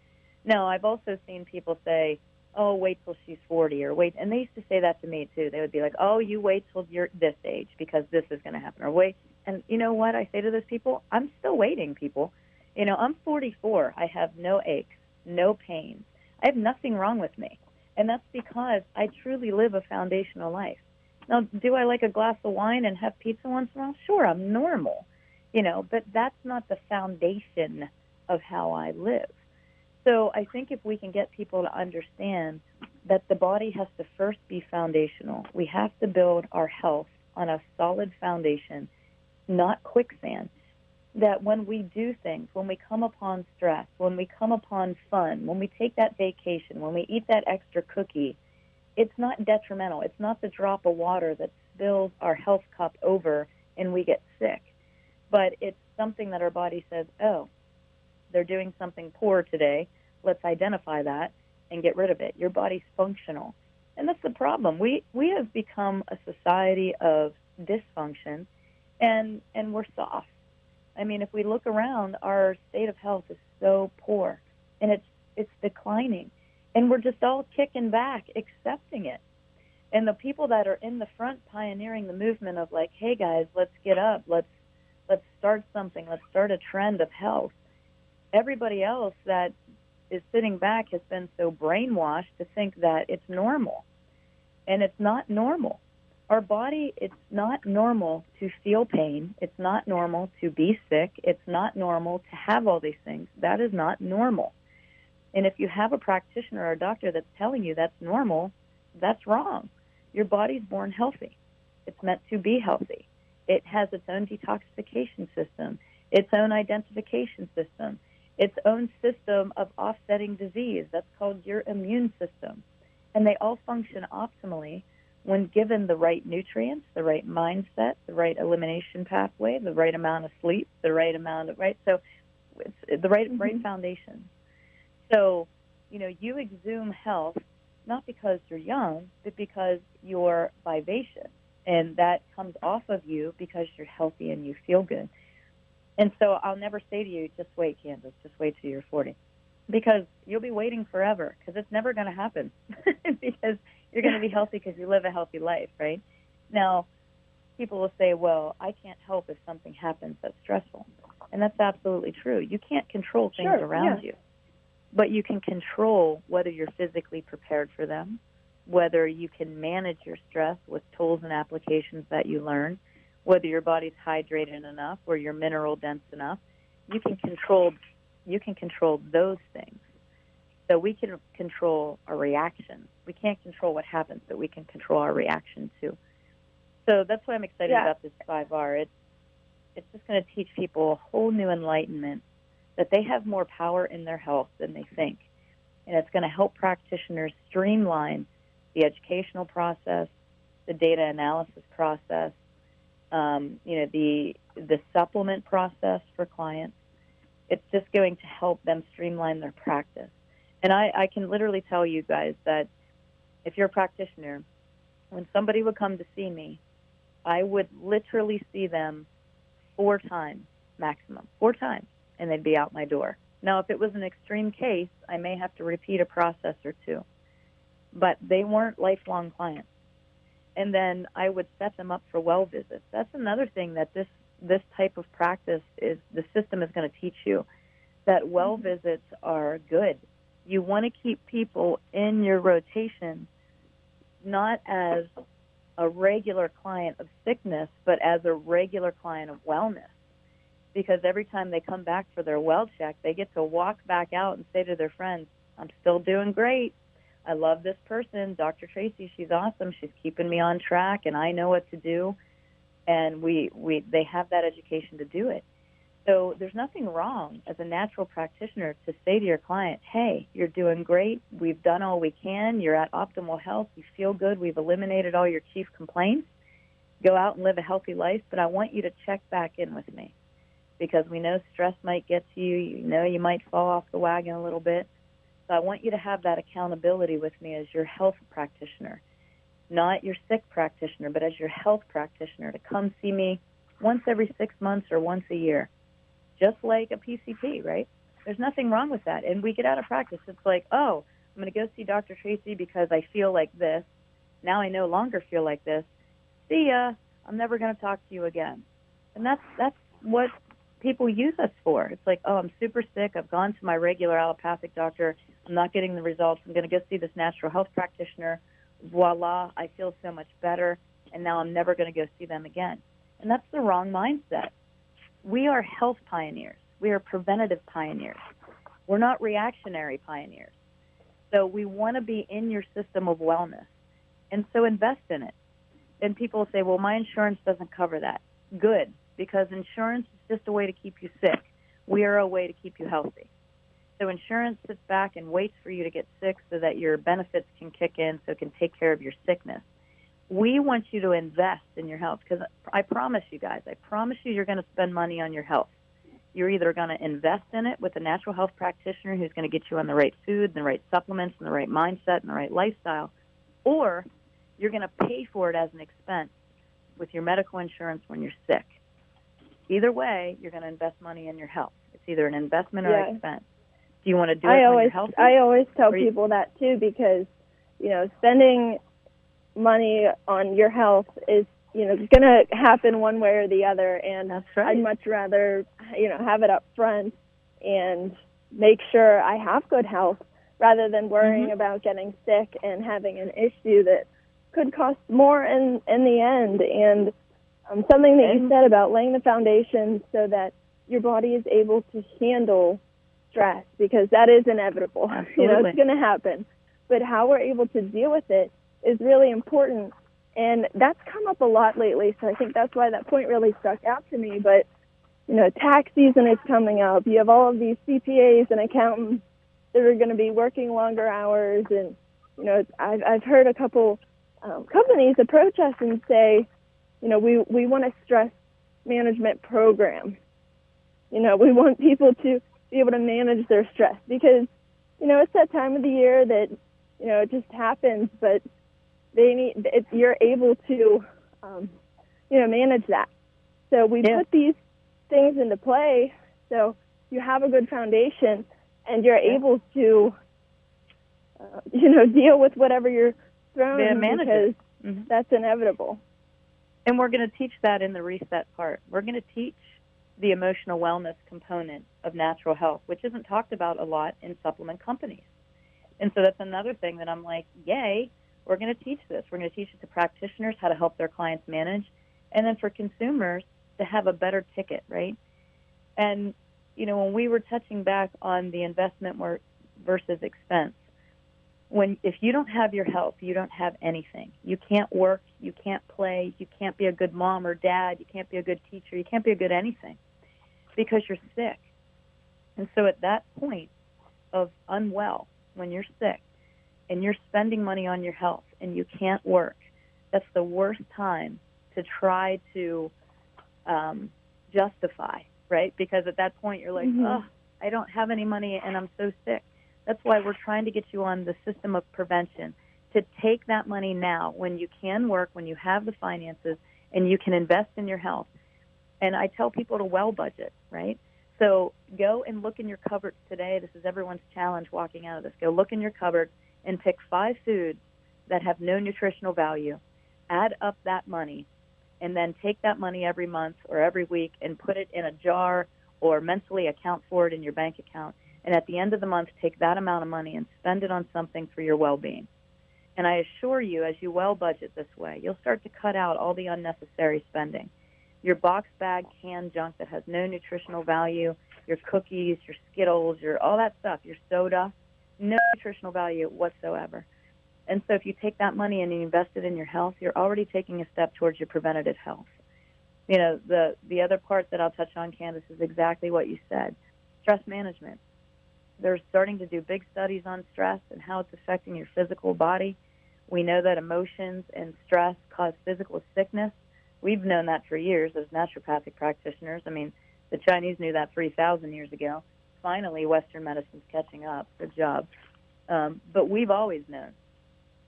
Now, I've also seen people say, oh, wait till she's 40 or wait. And they used to say that to me too. They would be like, oh, you wait till you're this age because this is going to happen, or wait. And you know what I say to those people? I'm still waiting, people. You know, I'm 44. I have no aches, no pains. I have nothing wrong with me. And that's because I truly live a foundational life. Now, do I like a glass of wine and have pizza once in a while? Sure, I'm normal, you know, but that's not the foundation of how I live. So I think if we can get people to understand that the body has to first be foundational, we have to build our health on a solid foundation, not quicksand, that when we do things, when we come upon stress, when we come upon fun, when we take that vacation, when we eat that extra cookie, it's not detrimental. It's not the drop of water that spills our health cup over and we get sick. But it's something that our body says, oh, they're doing something poor today. Let's identify that and get rid of it. Your body's functional. And that's the problem. We have become a society of dysfunction, and we're soft. I mean, if we look around, our state of health is so poor, and it's declining. And we're just all kicking back, accepting it. And the people that are in the front pioneering the movement of like, hey, guys, let's get up. Let's start something. Let's start a trend of health. Everybody else that is sitting back has been so brainwashed to think that it's normal. And it's not normal. Our body, it's not normal to feel pain. It's not normal to be sick. It's not normal to have all these things. That is not normal. And if you have a practitioner or a doctor that's telling you that's normal, that's wrong. Your body's born healthy. It's meant to be healthy. It has its own detoxification system, its own identification system, its own system of offsetting disease. That's called your immune system. And they all function optimally when given the right nutrients, the right mindset, the right elimination pathway, the right amount of sleep, the right amount of, right? So it's the right foundation. So, you know, you exhume health not because you're young, but because you're vivacious. And that comes off of you because you're healthy and you feel good. And so I'll never say to you, just wait, Candace, just wait till you're 40. Because you'll be waiting forever, because it's never going to happen. Because you're going to be healthy because you live a healthy life, right? Now, people will say, well, I can't help if something happens that's stressful. And that's absolutely true. You can't control things around you. But you can control whether you're physically prepared for them, whether you can manage your stress with tools and applications that you learn, whether your body's hydrated enough or you're mineral dense enough. You can control those things. So we can control our reaction. We can't control what happens, but we can control our reaction too. So that's why I'm excited about this 5R. It's just going to teach people a whole new enlightenment that they have more power in their health than they think. And it's going to help practitioners streamline the educational process, the data analysis process, the supplement process for clients. It's just going to help them streamline their practice. And I can literally tell you guys that if you're a practitioner, when somebody would come to see me, I would literally see them 4 times maximum, 4 times, and they'd be out my door. Now, if it was an extreme case, I may have to repeat a process or 2. But they weren't lifelong clients. And then I would set them up for well visits. That's another thing that this type of practice is, the system is going to teach you, that well visits are good. You want to keep people in your rotation, not as a regular client of sickness, but as a regular client of wellness. Because every time they come back for their well check, they get to walk back out and say to their friends, I'm still doing great. I love this person, Dr. Tracey. She's awesome. She's keeping me on track, and I know what to do. And they have that education to do it. So there's nothing wrong as a natural practitioner to say to your client, hey, you're doing great. We've done all we can. You're at optimal health. You feel good. We've eliminated all your chief complaints. Go out and live a healthy life, but I want you to check back in with me, because we know stress might get to you. You know you might fall off the wagon a little bit. So I want you to have that accountability with me as your health practitioner, not your sick practitioner, but as your health practitioner, to come see me once every 6 months or once a year, just like a PCP, right? There's nothing wrong with that. And we get out of practice. It's like, oh, I'm going to go see Dr. Tracey because I feel like this. Now I no longer feel like this. See ya. I'm never going to talk to you again. And that's what people use us for. It's like, oh, I'm super sick. I've gone to my regular allopathic doctor. I'm not getting the results. I'm going to go see this natural health practitioner. Voila, I feel so much better, and now I'm never going to go see them again. And that's the wrong mindset. We are health pioneers. We are preventative pioneers. We're not reactionary pioneers. So we want to be in your system of wellness. And so invest in it. And people say, well, my insurance doesn't cover that. Good, because insurance is just a way to keep you sick. We are a way to keep you healthy. So insurance sits back and waits for you to get sick so that your benefits can kick in so it can take care of your sickness. We want you to invest in your health because I promise you guys, you're going to spend money on your health. You're either going to invest in it with a natural health practitioner who's going to get you on the right food, the right supplements, and the right mindset, and the right lifestyle, or you're going to pay for it as an expense with your medical insurance when you're sick. Either way, you're going to invest money in your health. It's either an investment or an expense. Do you want to do it when you're healthy? I always tell people that, too, because, spending money on your health is, going to happen one way or the other. And that's right. I'd much rather, have it up front and make sure I have good health rather than worrying about getting sick and having an issue that could cost more in the end. And something that you said about laying the foundation so that your body is able to handle stress, because that is inevitable. Absolutely. It's going to happen. But how we're able to deal with it is really important. And that's come up a lot lately, so I think that's why that point really stuck out to me. But, tax season is coming up. You have all of these CPAs and accountants that are going to be working longer hours. And, I've heard a couple companies approach us and say, we want a stress management program. We want people to be able to manage their stress because, it's that time of the year that, it just happens, but you're able to, manage that. So we put these things into play so you have a good foundation and you're able to, deal with whatever you're thrown because that's inevitable. And we're going to teach that in the reset part. We're going to teach the emotional wellness component of natural health, which isn't talked about a lot in supplement companies. And so that's another thing that I'm like, yay, we're going to teach this. We're going to teach it to practitioners how to help their clients manage, and then for consumers to have a better ticket, right? And, when we were touching back on the investment versus expense, if you don't have your health, you don't have anything. You can't work, you can't play, you can't be a good mom or dad, you can't be a good teacher, you can't be a good anything because you're sick. And so at that point of unwell, when you're sick and you're spending money on your health and you can't work, that's the worst time to try to justify, right? Because at that point you're like, oh, I don't have any money and I'm so sick. That's why we're trying to get you on the system of prevention, to take that money now when you can work, when you have the finances, and you can invest in your health. And I tell people to well budget, right? So go and look in your cupboards today. This is everyone's challenge walking out of this. Go look in your cupboard and pick 5 foods that have no nutritional value. Add up that money, and then take that money every month or every week and put it in a jar or mentally account for it in your bank account. And at the end of the month, take that amount of money and spend it on something for your well-being. And I assure you, as you well budget this way, you'll start to cut out all the unnecessary spending. Your box bag canned junk that has no nutritional value, your cookies, your Skittles, all that stuff, your soda, no nutritional value whatsoever. And so if you take that money and you invest it in your health, you're already taking a step towards your preventative health. The other part that I'll touch on, Candace, is exactly what you said, stress management. They're starting to do big studies on stress and how it's affecting your physical body. We know that emotions and stress cause physical sickness. We've known that for years as naturopathic practitioners. I mean, the Chinese knew that 3,000 years ago. Finally, Western medicine's catching up. Good job. But we've always known.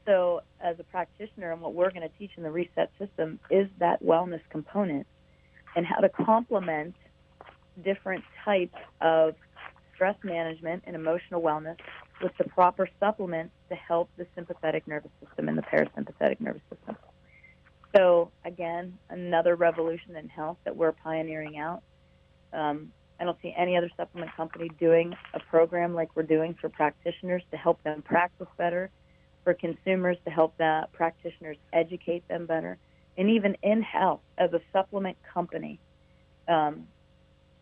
So as a practitioner, and what we're going to teach in the reset system is that wellness component and how to complement different types of stress management and emotional wellness with the proper supplements to help the sympathetic nervous system and the parasympathetic nervous system. So, again, another revolution in health that we're pioneering out. I don't see any other supplement company doing a program like we're doing for practitioners to help them practice better, for consumers to help the practitioners educate them better, and even in health as a supplement company.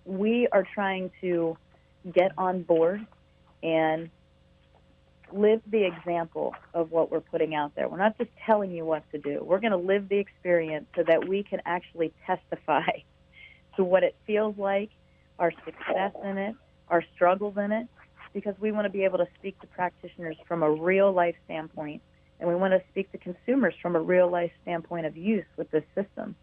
We are trying to get on board and live the example of what we're putting out there. We're not just telling you what to do. We're going to live the experience so that we can actually testify to what it feels like, our success in it, our struggles in it, because we want to be able to speak to practitioners from a real-life standpoint, and we want to speak to consumers from a real-life standpoint of use with this system.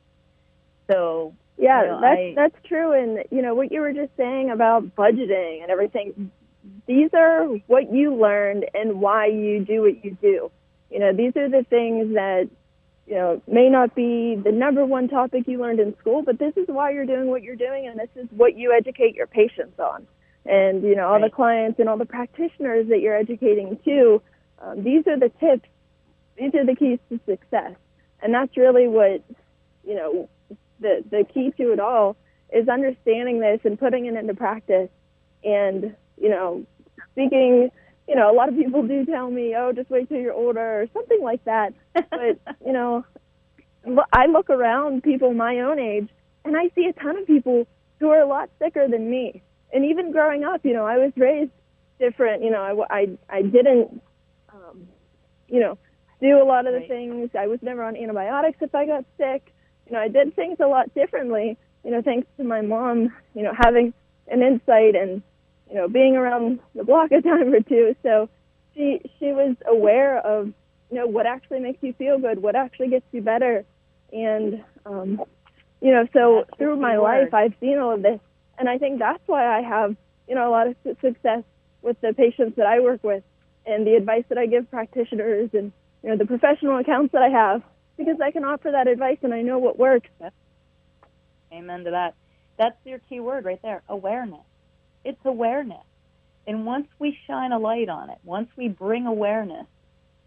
So, yeah, that's true. And, what you were just saying about budgeting and everything, these are what you learned and why you do what you do. These are the things that, may not be the number one topic you learned in school, but this is why you're doing what you're doing, and this is what you educate your patients on. And, all the clients and all the practitioners that you're educating too, these are the tips. These are the keys to success. And that's really what, the key to it all is understanding this and putting it into practice. And, speaking, a lot of people do tell me, oh, just wait till you're older or something like that. But, I look around people my own age, and I see a ton of people who are a lot sicker than me. And even growing up, I was raised different. I didn't, do a lot of the things. I was never on antibiotics if I got sick. I did things a lot differently, thanks to my mom, having an insight and, being around the block a time or two. So she was aware of, what actually makes you feel good, what actually gets you better. And, so through my life, I've seen all of this. And I think that's why I have, a lot of success with the patients that I work with and the advice that I give practitioners and, the professional accounts that I have, because I can offer that advice and I know what works. Amen to that. That's your key word right there, awareness. It's awareness. And once we shine a light on it, once we bring awareness,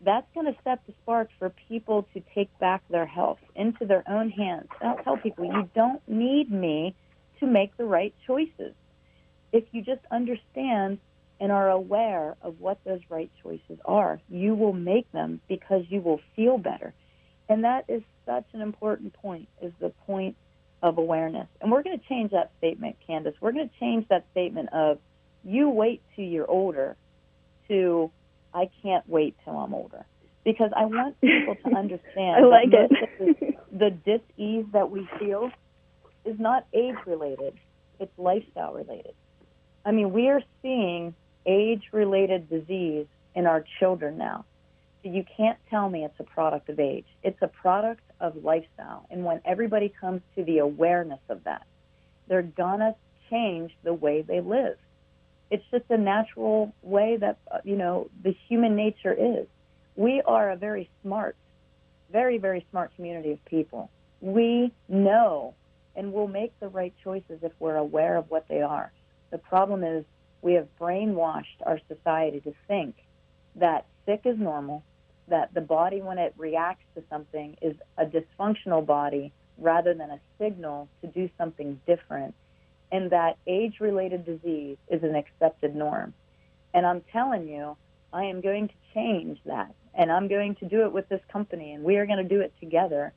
that's going to set the spark for people to take back their health into their own hands. I'll tell people, you don't need me to make the right choices. If you just understand and are aware of what those right choices are, you will make them because you will feel better. And that is such an important point, is the point of awareness. And we're going to change that statement, Candace. We're going to change that statement of you wait till you're older to I can't wait till I'm older. Because I want people to understand I like that it. the dis-ease that we feel is not age-related. It's lifestyle-related. I mean, we are seeing age-related disease in our children now. So you can't tell me it's a product of age. It's a product of lifestyle. And when everybody comes to the awareness of that, they're going to change the way they live. It's just a natural way that, the human nature is. We are a very smart, very, very smart community of people. We know and will make the right choices if we're aware of what they are. The problem is we have brainwashed our society to think that sick is normal, that the body, when it reacts to something, is a dysfunctional body rather than a signal to do something different, and that age-related disease is an accepted norm. And I'm telling you, I am going to change that, and I'm going to do it with this company, and we are going to do it together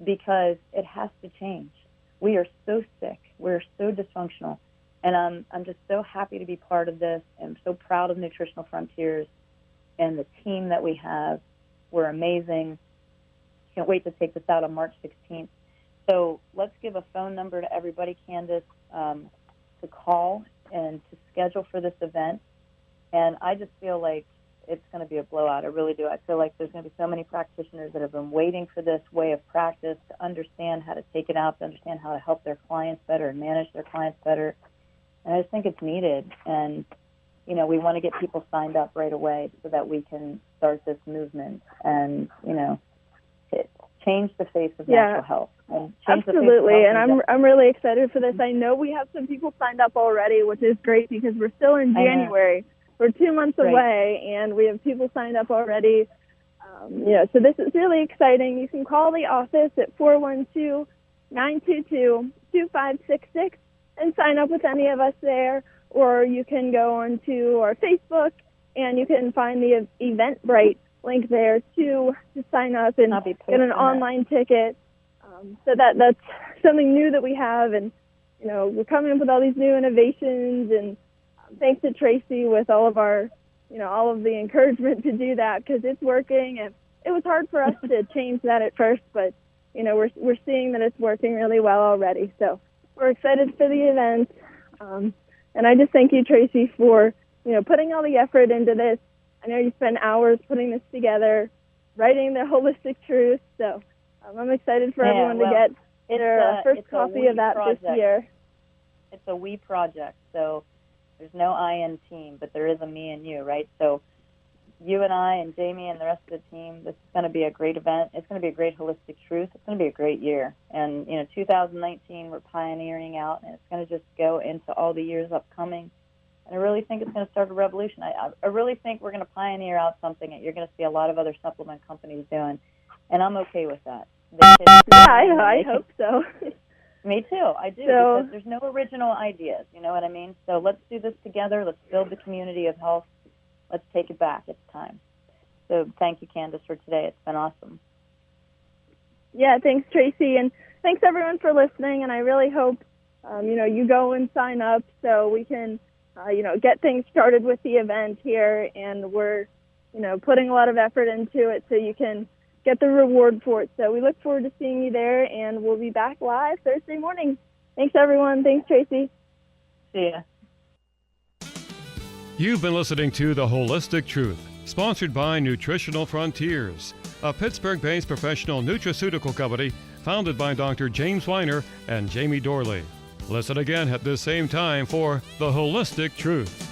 because it has to change. We are so sick. We're so dysfunctional. And I'm just so happy to be part of this. I'm so proud of Nutritional Frontiers and the team that we have. We're amazing. Can't wait to take this out on March 16th. So let's give a phone number to everybody, Candace, to call and to schedule for this event. And I just feel like it's going to be a blowout. I really do. I feel like there's going to be so many practitioners that have been waiting for this way of practice to understand how to take it out, to understand how to help their clients better and manage their clients better. And I just think it's needed. And, we want to get people signed up right away so that we can start this movement and, change the face of natural health. And absolutely. And I'm really excited for this. I know we have some people signed up already, which is great because we're still in January. we're 2 months away, and we have people signed up already. So this is really exciting. You can call the office at 412-922-2566 and sign up with any of us there, or you can go onto our Facebook and you can find the Eventbrite link there to sign up and get an online ticket. So that's something new that we have, and we're coming up with all these new innovations, and thanks to Tracey with all of our all of the encouragement to do that, because it's working. And it was hard for us to change that at first, but we're seeing that it's working really well already. So we're excited for the event, and I just thank you, Tracey, for putting all the effort into this. I know you spent hours putting this together, writing the holistic truth. So I'm excited for everyone to get their first copy of that this year. It's a we project, so there's no I in team, but there is a me and you, right? So you and I and Jamie and the rest of the team, this is going to be a great event. It's going to be a great holistic truth. It's going to be a great year. And, 2019, we're pioneering out, and it's going to just go into all the years upcoming. And I really think it's going to start a revolution. I really think we're going to pioneer out something that you're going to see a lot of other supplement companies doing, and I'm okay with that. I hope so. Me too. I do, because there's no original ideas, you know what I mean? So let's do this together. Let's build the community of health. Let's take it back. It's time. So thank you, Candace, for today. It's been awesome. Yeah, thanks, Tracey, and thanks everyone for listening. And I really hope you go and sign up so we can get things started with the event here. And we're putting a lot of effort into it so you can get the reward for it. So we look forward to seeing you there, and we'll be back live Thursday morning. Thanks, everyone. Thanks, Tracey. See ya. You've been listening to The Holistic Truth, sponsored by Nutritional Frontiers, a Pittsburgh-based professional nutraceutical company founded by Dr. James Weiner and Jamie Dorley. Listen again at this same time for The Holistic Truth.